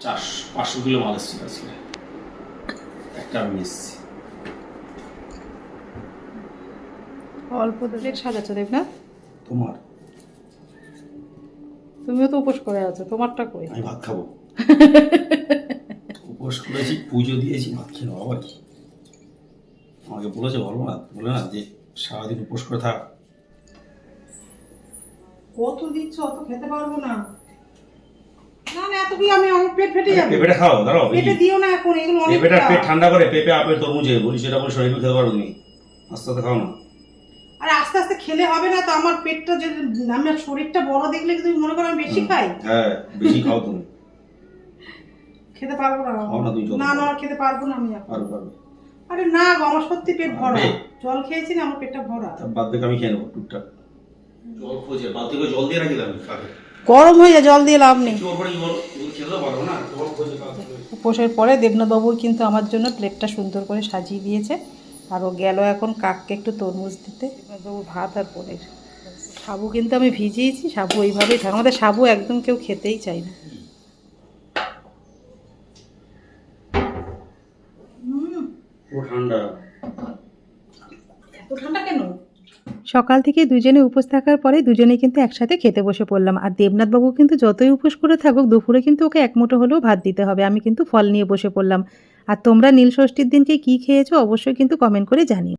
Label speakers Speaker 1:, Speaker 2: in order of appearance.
Speaker 1: 500 kilo মাল এসেছিল আজকে, একটা আমি এসেছি।
Speaker 2: অল্প প্লেট সাজাচ্ছ দেবনাথ?
Speaker 1: তোমার?
Speaker 2: তুমিও তো উপোস করে আছো, তোমারটা কই?
Speaker 1: আমি ভাত খাবো। উপোস করেছি, পুজো দিয়েছি, ভাত খেয়ে নেবো আবার কি? আমাকে বলেছে বলো না, বলে না যে সারাদিন উপোস করে থাক।
Speaker 2: কত দিচ্ছ, অত খেতে পারবো না। না না, এত কি আমি, আমার পেট ফেটে যাবে।
Speaker 1: পেঁপেটা খাও, দাঁড়াও।
Speaker 2: পেটে দিও না এখন, এগুলো অনেক।
Speaker 1: পেঁপেটা পেট ঠান্ডা করে, পেঁপে আপেল তরমুজে বলি, সেটা বলে শরীর খেতে পারো তুমি। আস্তে আস্তে খাও না।
Speaker 2: আরে আস্তে আস্তে খেলে হবে না তো, আমার পেটটা যে, আমার শরীরটা বড় দেখলে কি তুমি মনে করো আমি বেশি খাই?
Speaker 1: হ্যাঁ, বেশি খাও তুমি।
Speaker 2: খেতে পারবো না।
Speaker 1: খাও না তুমি, জল
Speaker 2: না না, খেতে পারবো না আমি এখন।
Speaker 1: পারবে।
Speaker 2: আরে না গো, আমার সত্যি পেট ভরা, জল খেয়েছি না, আমার পেটটা ভরা।
Speaker 1: বাদ থেকে আমি খেয়ে নেবো টুকটাক। জল খোঁজে, বাদ থেকে জল দিয়ে রাখি আমি কাকে।
Speaker 2: গরম হয়ে যায়, জল দিয়ে লাভ নেই।
Speaker 1: জল করে কি বলো, খেতে পারবো না, জল খোঁজে কাকে।
Speaker 2: উপোসের পরে দেবনাথবাবু কিন্তু আমার জন্য প্লেটটা সুন্দর করে সাজিয়ে দিয়েছে, আর ও গেল এখন কাককে একটু তরমুজ দিতে। দেবনাথবাবু ভাত আর পনির। সাবু কিন্তু আমি ভিজিয়েছি, সাবু এইভাবেই থাকে, আমাদের সাবু একদম কেউ খেতেই চায় না।
Speaker 1: ঠান্ডা।
Speaker 2: এত ঠান্ডা কেন?
Speaker 3: সকাল থেকে দুজনে উপোস থাকার পরে দুজনে কিন্তু একসাথে খেতে বসে পড়লাম। আর দেবনাথবাবু কিন্তু যতই উপোস করে থাকুক, দুপুরে কিন্তু ওকে এক মুঠো হলেও ভাত দিতে হবে। আমি কিন্তু ফল নিয়ে বসে পড়লাম। আর তোমরা নীল ষষ্ঠীর দিনকে কী খেয়েছো অবশ্যই কিন্তু কমেন্ট করে জানিও।